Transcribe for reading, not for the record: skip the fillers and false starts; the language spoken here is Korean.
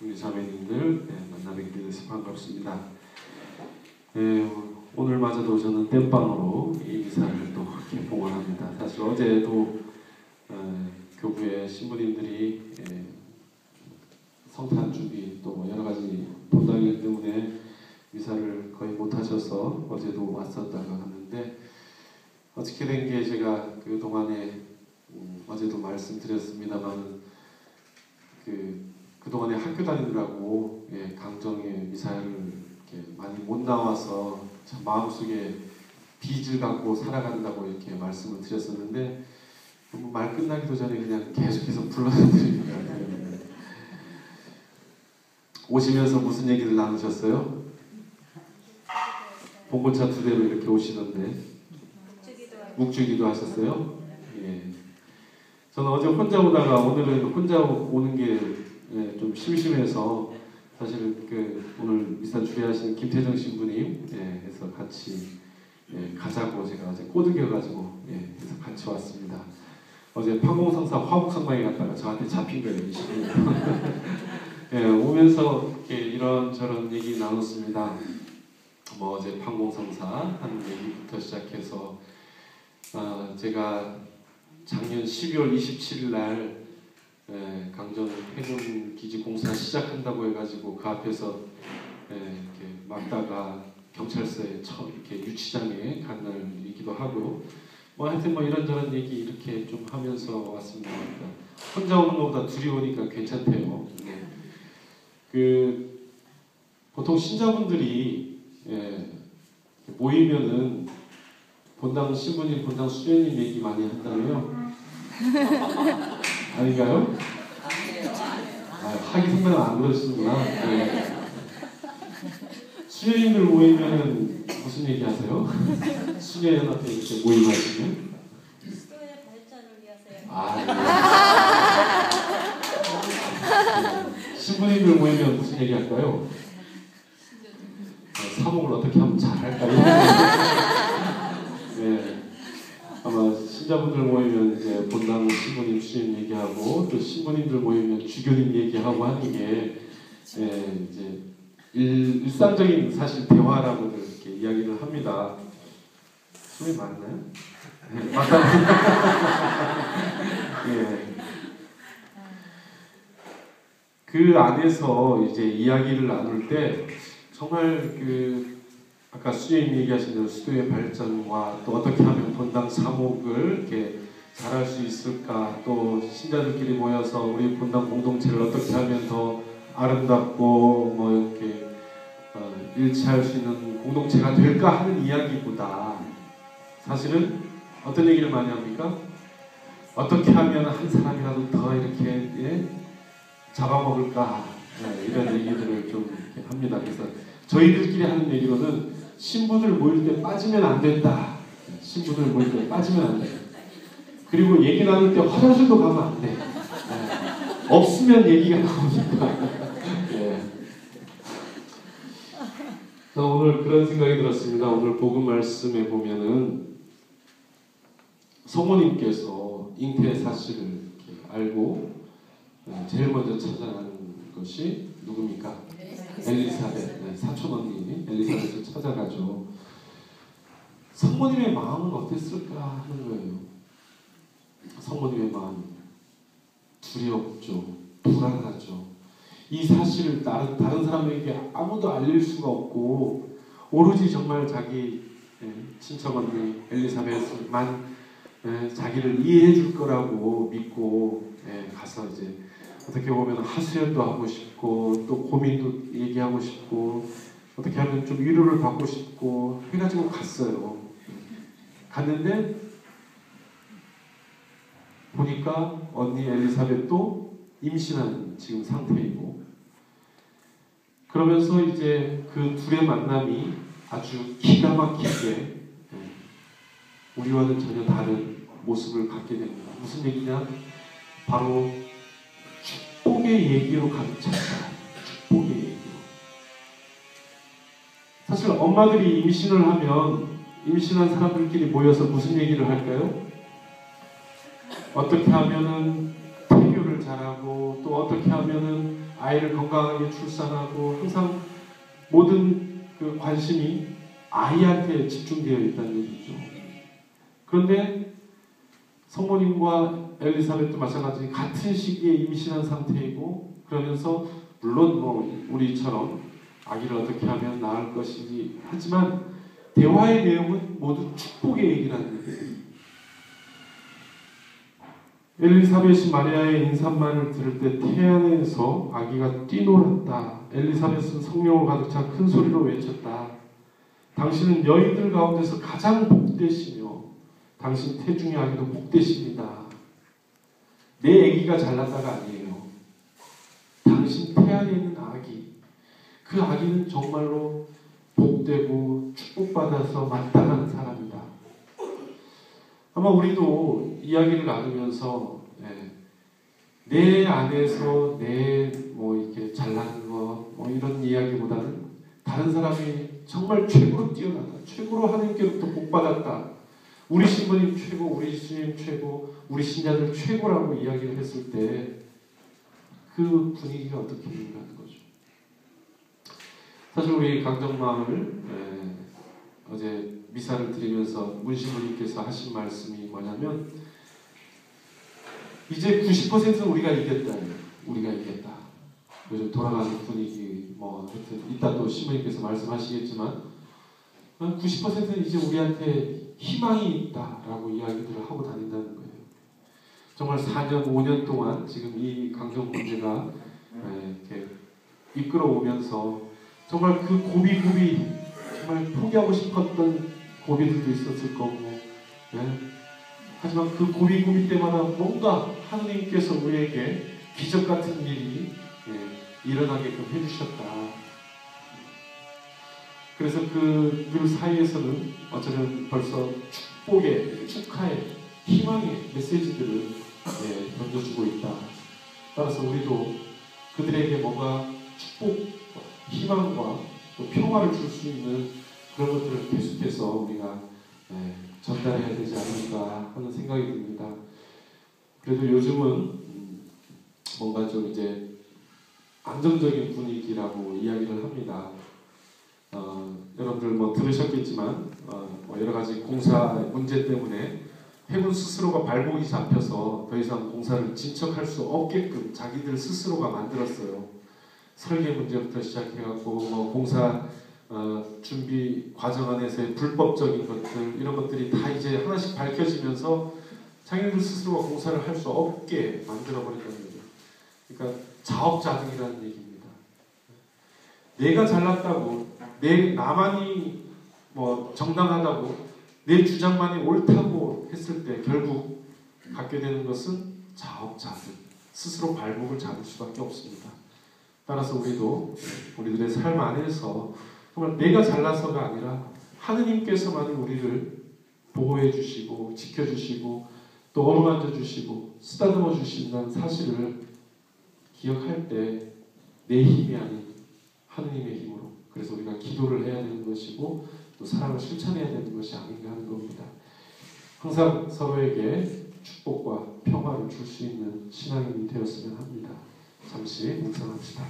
우리 자매님들 만나 뵙게 돼서 반갑습니다. 오늘마저도 저는 땜빵으로 이 미사를 또 개봉을 합니다. 사실 어제도 교부의 신부님들이 성탄 준비 또 여러 가지 본당일 때문에 미사를 거의 못 하셔서 어제도 왔었다가 하는데, 어떻게 된 게 제가 그 동안에 어제도 말씀드렸습니다만 그동안에 학교 다니느라고 강정에 미사를 이렇게 많이 못 나와서 참 마음속에 빚을 갖고 살아간다고 이렇게 말씀을 드렸었는데, 말 끝나기도 전에 그냥 계속해서 불러드립니다. 오시면서 무슨 얘기를 나누셨어요? 봉고차 2대로 이렇게 오시던데 묵주기도 하셨어요? 예. 저는 어제 혼자 오다가 오늘은 혼자 오는 게 좀 심심해서 사실은 오늘 미사 주례하시는 김태정 신부님 해서 같이 가자고 제가 어제 꼬드겨가지고 해서 같이 왔습니다. 어제 판공성사 화북성당에 갔다가 저한테 잡힌 거예요, 이 신부님. 오면서 이렇게 이런저런 얘기 나눴습니다. 어제 판공성사 하는 얘기부터 시작해서 제가 작년 12월 27일 날 강정 해군기지 공사 시작한다고 해가지고 그 앞에서 이렇게 막다가 경찰서에 이렇게 유치장에 간 날이기도 하고, 하여튼 이런저런 얘기 이렇게 좀 하면서 왔습니다. 혼자 오는 것보다 둘이 오니까 괜찮대요. 보통 신자분들이 모이면은 본당 신부님, 본당 수녀님 얘기 많이 한다고요? 아닌가요? 하기 선배는 안 그러시는구나. 수녀님들 모이면은 무슨 얘기 하세요? 수녀연합회 이렇게 모임하시면? 수도의 발전을 위해서요. 신부님들 모이면 무슨 얘기 할까요? 사목을 어떻게 하면 잘할까요? 아마 신자분들 모이면 이제 본당 신부님, 수님 얘기하고, 또 신부님들 모이면 주교님 얘기하고 하는 게 이제 일상적인 사실 대화라고 이렇게 이야기를 합니다. 소리 맞나요? 맞다. 그 안에서 이제 이야기를 나눌 때 정말 아까 수녀님 얘기하신 대로 수도의 발전과 또 어떻게 하면 본당 사목을 이렇게 잘할 수 있을까, 또 신자들끼리 모여서 우리 본당 공동체를 어떻게 하면 더 아름답고 이렇게 일치할 수 있는 공동체가 될까 하는 이야기보다 사실은 어떤 얘기를 많이 합니까? 어떻게 하면 한 사람이라도 더 이렇게 잡아먹을까, 이런 얘기들을 좀 이렇게 합니다. 그래서 저희들끼리 하는 얘기로는 신부들 모일 때 빠지면 안 된다. 신부들 모일 때 빠지면 안 돼. 그리고 얘기 나눌 때 화장실도 가면 안 돼. 없으면 얘기가 나오니까. 오늘 그런 생각이 들었습니다. 오늘 복음 말씀에 보면은 성모님께서 잉태의 사실을 이렇게 알고 제일 먼저 찾아가는 것이 누굽니까? 엘리사벳, 사촌 언니 엘리사벳을 찾아가죠. 성모님의 마음은 어땠을까 하는 거예요. 성모님의 마음 두렵죠, 불안하죠. 이 사실을 다른 사람에게 아무도 알릴 수가 없고, 오로지 정말 자기 친척 언니 엘리사벳만 자기를 이해해 줄 거라고 믿고 가서 이제 어떻게 보면 하소연도 하고 싶고, 또 고민도 얘기하고 싶고, 어떻게 하면 좀 위로를 받고 싶고 해가지고 갔어요. 갔는데 보니까 언니 엘리사벳도 임신한 지금 상태이고, 그러면서 이제 그 둘의 만남이 아주 기가 막히게 우리와는 전혀 다른 모습을 갖게 됩니다. 무슨 얘기냐? 바로 축복의 얘기로 가득 찼다. 축복의 얘기로. 사실 엄마들이 임신을 하면 임신한 사람들끼리 모여서 무슨 얘기를 할까요? 어떻게 하면은 태교를 잘하고, 또 어떻게 하면은 아이를 건강하게 출산하고 항상 모든 그 관심이 아이한테 집중되어 있다는 얘기죠. 그런데 성모님과 엘리사벳도 마찬가지 같은 시기에 임신한 상태이고 그러면서 물론 뭐 우리처럼 아기를 어떻게 하면 낳을 것인지 하지만 대화의 내용은 모두 축복의 얘기를 하는 거예요. 엘리사벳이 마리아의 인사말을 들을 때 태안에서 아기가 뛰놀았다. 엘리사벳은 성령으로 가득 차 큰 소리로 외쳤다. 당신은 여인들 가운데서 가장 복되시며 당신 태중의 아기도 복되십니다. 내 아기가 잘났다가 아니에요. 당신 태안에 있는 아기, 그 아기는 정말로 복되고 축복받아서 마땅한 사람이다. 아마 우리도 이야기를 나누면서 내 안에서 내 뭐 이렇게 잘나는 거 뭐 이런 이야기보다는 다른 사람이 정말 최고로 뛰어나다, 최고로 하나님께로부터 복받았다, 우리 신부님 최고, 우리 주님 최고, 우리 신자들 최고라고 이야기를 했을 때 그 분위기가 어떻게 있는가 하는 거죠. 사실 우리 강정마을 어제 미사를 드리면서 문신부님께서 하신 말씀이 뭐냐면 이제 90%는 우리가 이겼다. 우리가 이겼다. 요즘 돌아가는 분위기 뭐 하여튼 이따 또 신부님께서 말씀하시겠지만 90%는 이제 우리한테 희망이 있다라고 이야기들을 하고 다닌다는 거예요. 정말 4년, 5년 동안 지금 이 강정 문제가 이렇게 이끌어오면서 정말 그 고비고비 정말 포기하고 싶었던 고비들도 있었을 거고 하지만 그 고비고비 때마다 뭔가 하느님께서 우리에게 기적 같은 일이 일어나게끔 해주셨다. 그래서 그 사이에서는 어쩌면 벌써 축복의, 축하의, 희망의 메시지들을 던져주고 있다. 따라서 우리도 그들에게 뭔가 축복, 희망과 또 평화를 줄 수 있는 그런 것들을 계속해서 우리가 전달해야 되지 않을까 하는 생각이 듭니다. 그래도 요즘은 뭔가 좀 이제 안정적인 분위기라고 이야기를 합니다. 여러분들 뭐 들으셨겠지만 뭐 여러 가지 공사 문제 때문에 해군 스스로가 발목이 잡혀서 더 이상 공사를 진척할 수 없게끔 자기들 스스로가 만들었어요. 설계 문제부터 시작해갖고 뭐 공사 준비 과정 안에서의 불법적인 것들 이런 것들이 다 이제 하나씩 밝혀지면서 자기들 스스로가 공사를 할 수 없게 만들어버린다는 거죠. 그러니까 자업자득이라는 얘기입니다. 내가 잘났다고, 나만이 뭐 정당하다고, 내 주장만이 옳다고 했을 때 결국 갖게 되는 것은 자업자득, 스스로 발목을 잡을 수밖에 없습니다. 따라서 우리도 우리들의 삶 안에서 정말 내가 잘나서가 아니라 하느님께서만이 우리를 보호해 주시고 지켜주시고 또 어루만져 주시고 쓰다듬어 주신다는 사실을 기억할 때 내 힘이 아닌 하느님의 힘으로, 그래서 우리가 기도를 해야 되는 것이고 또 사랑을 실천해야 되는 것이 아닌가 하는 겁니다. 항상 서로에게 축복과 평화를 줄 수 있는 신앙인이 되었으면 합니다. 잠시 묵상합시다.